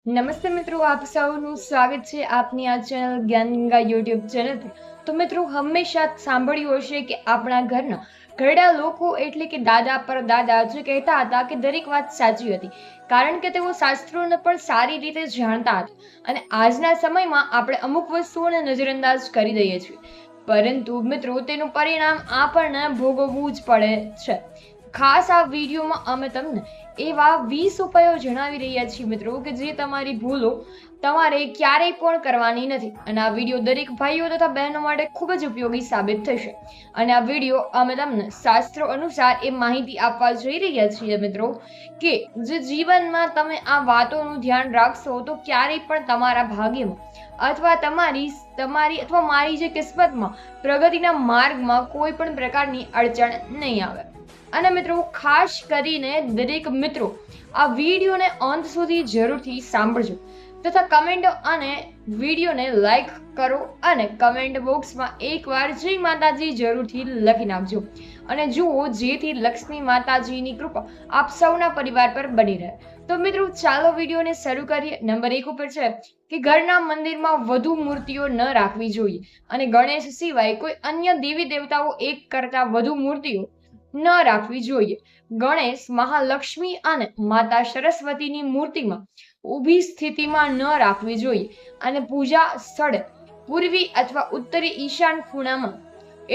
નમસ્તે મિત્રો, આપ સૌનું સ્વાગત છે આપની આ ચેનલ જ્ઞાન ગંગા યુટ્યુબ ચેનલ પર। તો મિત્રો, હંમેશા સાંભળ્યું હશે કે આપણા ઘરના ઘરડા લોકો એટલે કે દાદા પરદાદા જે કહેતા હતા કે દરેક વાત સાચી હતી, કારણ કે તેઓ શાસ્ત્રોને પણ સારી રીતે જાણતા હતા। અને આજના સમયમાં આપણે અમુક વસ્તુઓને નજરઅંદાજ કરી દઈએ છીએ, પરંતુ મિત્રો તેનું પરિણામ આપણને ભોગવવું જ પડે છે। ખાસ આ વિડીયોમાં અમે તમને એવા 20 ઉપાયો જણાવી રહ્યા છીએ મિત્રો કે જે તમારી ભૂલો તમારે ક્યારેય પણ કરવાની નથી। અને આ વિડીયો દરેક ભાઈઓ તથા બહેનો માટે ખૂબ જ ઉપયોગી સાબિત થશે। અને આ વિડીયો અમે તમને શાસ્ત્રો અનુસાર એ માહિતી આપવા જઈ રહ્યા છીએ મિત્રો કે જે જીવનમાં તમે આ વાતોનું ધ્યાન રાખશો તો ક્યારેય પણ તમારા ભાગ્યમાં અથવા તમારી અથવા મારી જે કિસ્મતમાં પ્રગતિના માર્ગમાં કોઈ પણ પ્રકારની અડચણ નહીં આવે। અને મિત્રો, ખાસ કરીને દરેક મિત્રો આ વિડીયોને અંત સુધી જરૂરથી સાંભળજો તથા કમેન્ટ અને વિડીયોને લાઈક કરો અને કમેન્ટ બોક્સમાં એકવાર જય માતાજી જરૂરથી લખી નાખજો અને જુઓ, જેથી લક્ષ્મી માતાજીની કૃપા આપ સૌના પરિવાર પર બની રહે। તો મિત્રો, ચાલો વિડીયોને શરૂ કરીએ। નંબર 1 ઉપર છે કે ઘરના મંદિરમાં વધુ મૂર્તિઓ ન રાખવી જોઈએ અને ગણેશ સિવાય કોઈ અન્ય દેવી દેવતાઓ એક કરતા વધુ મૂર્તિઓ ન રાખવી જોઈએ। ગણેશ, મહાલક્ષ્મી અને માતા સરસ્વતીની મૂર્તિમાં ઊભી સ્થિતિમાં ન રાખવી જોઈએ અને પૂજા સ્થળે પૂર્વી અથવા ઉત્તરી ઈશાન ખૂણામાં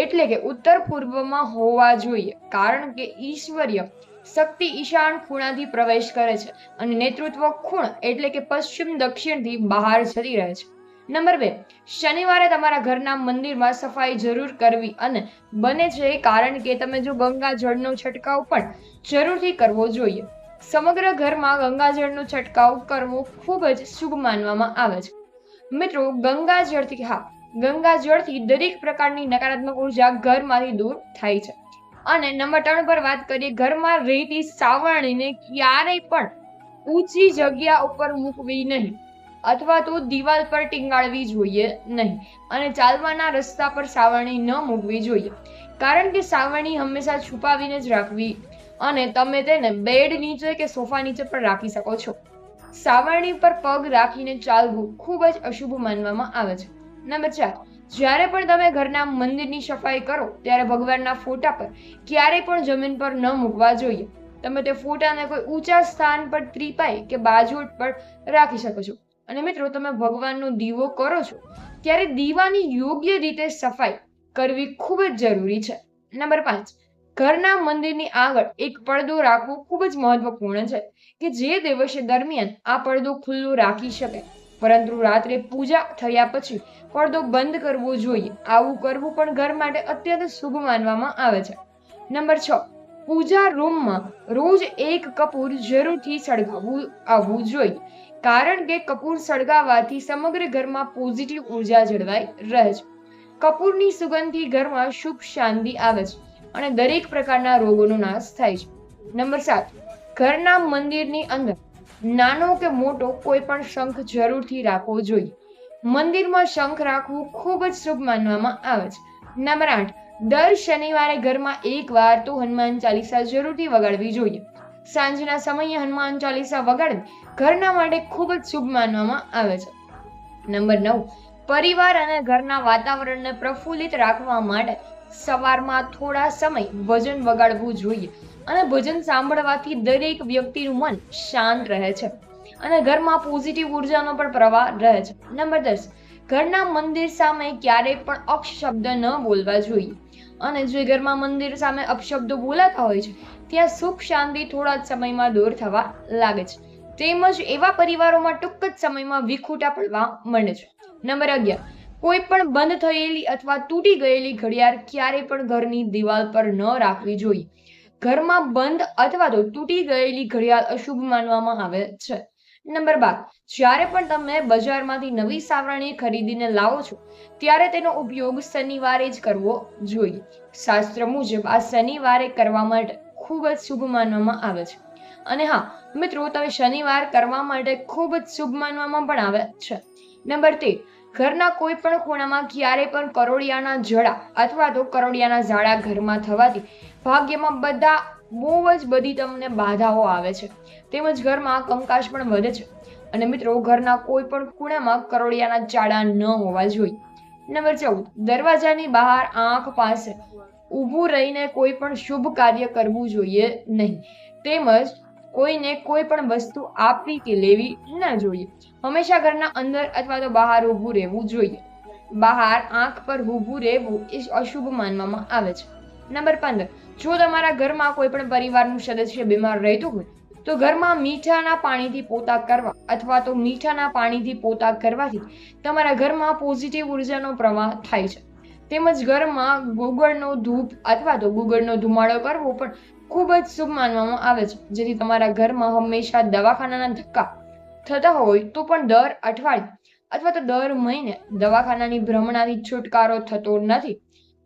એટલે કે ઉત્તર પૂર્વમાં હોવા જોઈએ, કારણ કે ઈશ્વરીય શક્તિ ઈશાન ખૂણાથી પ્રવેશ કરે છે અને નેતૃત્વ ખૂણ એટલે કે પશ્ચિમ દક્ષિણથી બહાર જતી રહે છે। નંબર 2, શનિવારે તમારા ઘરના મંદિરમાં સફાઈ જરૂર કરવી અને બને છે, કારણ કે તમે જો ગંગાજળનો છંટકાવ પણ જરૂરથી કરવો જોઈએ। સમગ્ર ઘરમાં ગંગાજળનો છંટકાવ કરવો ખૂબ જ શુભ માનવામાં આવે છે મિત્રો। ગંગાજળથી દરેક પ્રકારની નકારાત્મક ઉર્જા ઘરમાંથી દૂર થાય છે। અને નંબર 3 પર વાત કરીએ, ઘરમાં રહેતી સાવરણીને ક્યારેય પણ ઊંચી જગ્યા ઉપર મૂકવી નહીં અથવા તો દિવાલ પર ટીંગાળવી જોઈએ નહીં અને ચાલવાના રસ્તા પર સાવરણી ન મૂકવી જોઈએ, કારણ કે સાવરણી હંમેશા છુપાવીને જ રાખવી અને તમે તેને બેડ નીચે કે સોફા નીચે પણ રાખી શકો છો। સાવરણી પર પગ રાખીને ચાલવું ખૂબ જ અશુભ માનવામાં આવે છે। નંબર 4, જ્યારે પણ તમે ઘરના મંદિરની સફાઈ કરો ત્યારે ભગવાનના ફોટા પર ક્યારેય પણ જમીન પર ન મૂકવા જોઈએ। તમે તે ફોટાને કોઈ ઊંચા સ્થાન પર ત્રિપાઈ કે બાજુ પર રાખી શકો છો। અને મિત્રો, તમે ભગવાનનો દીવો કરો છો ત્યારે દીવાની યોગ્ય રીતે સફાઈ કરવી ખૂબ જ જરૂરી છે। નંબર 5, ઘરના મંદિરની આગળ એક પડદો રાખવો ખૂબ જ મહત્વપૂર્ણ છે કે જે દિવસ દરમિયાન આ પડદો ખુલ્લો રાખી શકે, પરંતુ રાત્રે પૂજા થયા પછી પડદો બંધ કરવો જોઈએ। આવું કરવું પણ ઘર માટે અત્યંત શુભ માનવામાં આવે છે। નંબર 6, પૂજા રૂમમાં રોજ એક કપૂર જરૂરથી સળગાવવું આવવું જોઈએ, કારણ કે કપૂર સળગાવવાથી સમગ્ર ઘરમાં પોઝિટિવ ઉર્જા જળવાઈ રહે છે। કપૂરની સુગંધથી ઘરમાં સુખ શાંતિ આવે છે અને દરેક પ્રકારના રોગોનો નાશ થાય છે। નંબર 7, ઘરના મંદિરની અંદર નાનો કે મોટો કોઈ પણ શંખ જરૂરથી રાખવો જોઈએ। મંદિરમાં શંખ રાખવું ખૂબ જ શુભ માનવામાં આવે છે। નંબર 8, દર શનિવારે ઘરમાં એકવાર તો હનુમાન ચાલીસા જરૂરથી વગાડવી જોઈએ। સાંજના સમયે હનુમાન ચાલીસા વગાડવી ઘરના માટે ખૂબ જ શુભ માનવામાં આવે છે। નંબર 9, પરિવાર અને ઘરના વાતાવરણને પ્રફુલ્લિત રાખવા માટે સવારમાં થોડા સમય ભજન વગાડવું જોઈએ અને ભજન સાંભળવાથી દરેક વ્યક્તિનું મન શાંત રહે છે અને ઘરમાં પોઝિટિવ ઉર્જાનો પણ પ્રવાહ રહે છે। નંબર 10, ઘરના મંદિર સામે ક્યારેય પણ અપશબ્દ ન બોલવા જોઈએ અને જે ઘરમાં મંદિર સામે અપશબ્દો બોલાતા હોય છે ત્યાં સુખ શાંતિ થોડા જ સમયમાં દૂર થવા લાગે છે, તેમજ એવા પરિવારોમાં ટૂંક જ સમયમાં વિખૂટા પડવા માંડે છે। નંબર 11, કોઈ પણ બંધ થયેલી અથવા તૂટી ગયેલી ઘડિયાળ ક્યારેય પણ ઘરની દિવાલ પર ન રાખવી જોઈએ। ઘરમાં બંધ અથવા તો તૂટી ગયેલી ઘડિયાળ અશુભ માનવામાં આવે છે। નંબર 12, જ્યારે પણ તમે બજારમાંથી નવી સાવરણી ખરીદીને લાવો છો ત્યારે તેનો ઉપયોગ શનિવારે જ કરવો જોઈએ। શાસ્ત્ર મુજબ આ શનિવારે કરવા માટે ખૂબ જ શુભ માનવામાં આવે છે। અને હા મિત્રો, તમે શનિવાર કરવા માટે ખૂબ જ શુભ માનવામાં પણ આવે છે। નંબર 13, ઘરના કોઈ પણ ખૂણામાં ક્યારેય પણ કરોળિયાના જડા અથવા તો કરોળિયાના ઝાડા ઘરમાં થવાથી ભાગ્યમાં બહુ જ બધી તમને બાધાઓ આવે છે, તેમજ ઘરમાં કંકાસ પણ વધે છે અને મિત્રો ઘરના કોઈ પણ ખૂણામાં કરોળિયાના ચાડા ન હોવા જોઈએ. નંબર 14, દરવાજાની બહાર આંખ પાસે ઊભું રહીને કોઈ પણ શુભ કાર્ય કરવું જોઈએ નહીં. તેમજ કોઈને કોઈ પણ વસ્તુ આપવી કે લેવી ન જોઈએ. હંમેશા ઘરના અંદર અથવા તો બહાર ઊભું રહેવું જોઈએ. બહાર આંખ પર ઊભું રહેવું એ અશુભ માનવામાં આવે છે. નંબર 15, જો તમારા ઘરમાં કોઈ પણ પરિવારનું સદસ્ય બીમાર રહેતું હોય તો ઘરમાં મીઠાના પાણીથી પોતા કરવા અથવા તો મીઠાના પાણીથી પોતા કરવાથી તમારા ઘરમાં પોઝિટિવ ઉર્જાનો પ્રવાહ થાય છે. તેમજ ઘરમાં ગુગળનો ધૂપ અથવા તો ગુગળનો ધુમાડો કરવો પણ ખૂબ જ શુભ માનવામાં આવે છે, જેથી તમારા ઘરમાં હંમેશા દવાખાનાના ધક્કા થતા હોય તો પણ દર અઠવાડિયે અથવા તો દર મહિને દવાખાનાની ભ્રમણાથી છુટકારો થતો નથી.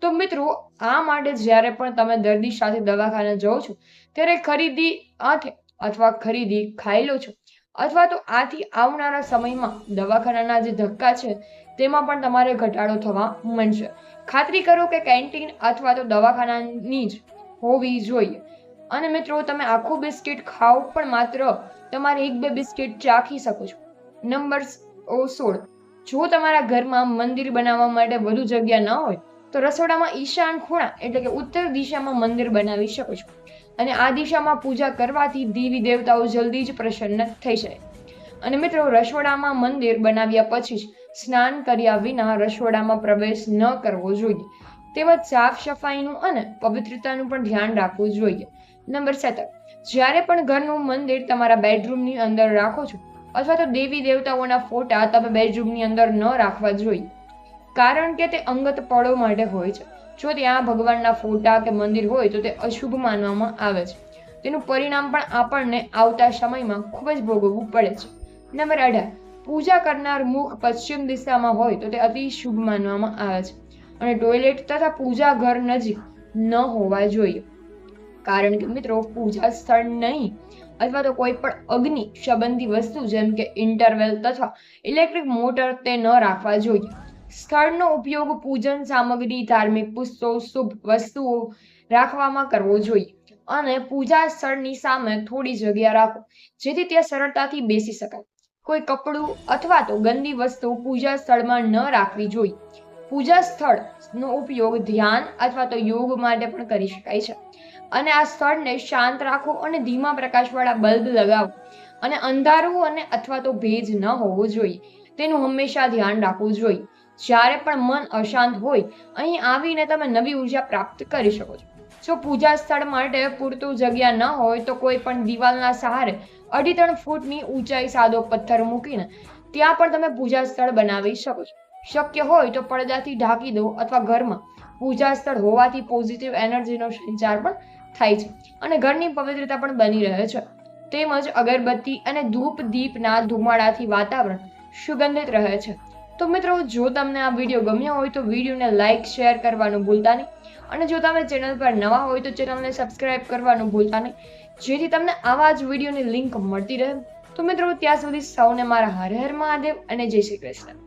તો મિત્રો, આ માટે જ્યારે પણ તમે દર્દી સાથે દવાખાને જાઓ છો ત્યારે ખરીદી આથે અથવા ખરીદી ખાઈ લો છો અથવા તો આથી આવનારા સમયમાં દવાખાનાના જે ધક્કા છે તેમાં પણ તમારે ઘટાડો થવા માંડશે. ખાતરી કરો કે કેન્ટીન અથવા તો દવાખાનાની જ હોવી જોઈએ. અને મિત્રો, તમે આખું બિસ્કિટ ખાઓ પણ માત્ર તમારે 1-2 બિસ્કિટ ચાખી શકો છો. નંબર 16, જો તમારા ઘરમાં મંદિર બનાવવા માટે વધુ જગ્યા ન હોય તો રસોડામાં ઈશાન ખૂણા એટલે કે ઉત્તર દિશામાં મંદિર બનાવી શકો છો. અને આ દિશામાં પૂજા કરવાથી દેવી દેવતાઓ જલ્દી જ પ્રસન્ન થઈ જાય. અને મિત્રો, રસોડામાં મંદિર બનાવ્યા પછી જ સ્નાન કર્યા વિના રસોડામાં પ્રવેશ ન કરવો જોઈએ. તેમજ સાફ સફાઈનું અને પવિત્રતાનું પણ ધ્યાન રાખવું જોઈએ. નંબર 17, જ્યારે પણ ઘરનું મંદિર તમારા બેડરૂમની અંદર રાખો છો અથવા તો દેવી દેવતાઓના ફોટા તમે બેડરૂમની અંદર ન રાખવા જોઈએ, કારણ કે તે અંગત પળો માટે હોય છે. જો ત્યાં ભગવાનના ફોટા કે મંદિર હોય તો તે અશુભ માનવામાં આવે છે. તેનું પરિણામ પણ આપણને આવતા સમયમાં ખૂબ જ ભોગવવું પડે છે. નંબર 18, પૂજા કરનાર મુખ પશ્ચિમ દિશામાં હોય તો તે અતિ શુભ માનવામાં આવે છે. અને ટોયલેટ તથા પૂજા ઘર નજીક ન હોવા જોઈએ, કારણ કે મિત્રો, પૂજા સ્થળ નહીં અથવા તો કોઈ પણ અગ્નિ સંબંધી વસ્તુ જેમ કે ઇન્ટરવેલ તથા ઇલેક્ટ્રિક મોટર તે ન રાખવા જોઈએ. સ્થળનો ઉપયોગ પૂજન સામગ્રી, ધાર્મિક પુસ્તકો, શુભ વસ્તુઓ રાખવામાં કરવો જોઈએ. અને પૂજા સ્થળની સામે થોડી જગ્યા રાખો જેથી ત્યાં સરળતાથી બેસી શકાય. કોઈ કપડું અથવા તો ગંદી વસ્તુ પૂજા સ્થળમાં ન રાખવી જોઈએ. પૂજા સ્થળનો ઉપયોગ ધ્યાન અથવા તો યોગ માટે પણ કરી શકાય છે. અને આ સ્થળને શાંત રાખો અને ધીમા પ્રકાશવાળા બલ્બ લગાવો. અને અંધારું અને અથવા તો ભેજ ન હોવો જોઈએ, તેનું હંમેશા ધ્યાન રાખવું જોઈએ. જ્યારે પણ મન અશાંત હોય અહીં આવીને તમે નવી ઉર્જા પ્રાપ્ત કરી શકો છો. જો પૂજા સ્થળ માટે પૂરતું જગ્યા ન હોય તો કોઈ પણ દિવાલના સહારે 2.5 ફૂટની ઊંચાઈ સાદો પથ્થર મૂકીને ત્યાં પણ તમે પૂજા સ્થળ બનાવી શકો છો. શક્ય હોય તો પડદાથી ઢાંકી દો અથવા ઘરમાં પૂજા સ્થળ હોવાથી પોઝિટિવ એનર્જીનો સંચાર પણ થાય છે અને ઘરની પવિત્રતા પણ બની રહે છે. તેમજ અગરબત્તી અને ધૂપ દીપના ધુમાડાથી વાતાવરણ સુગંધિત રહે છે. તો મિત્રો, જો તમને આ વિડીયો ગમ્યો હોય તો વિડીયોને લાઇક શેર કરવાનું ભૂલતા નહીં. અને જો તમે ચેનલ પર નવા હોય તો ચેનલને સબસ્ક્રાઇબ કરવાનું ભૂલતા નહીં, જેથી તમને આવા જ વિડીયોની લિંક મળતી રહે. તો મિત્રો, ત્યાં સુધી સૌને મારા હર હર મહાદેવ અને જય શ્રી કૃષ્ણ.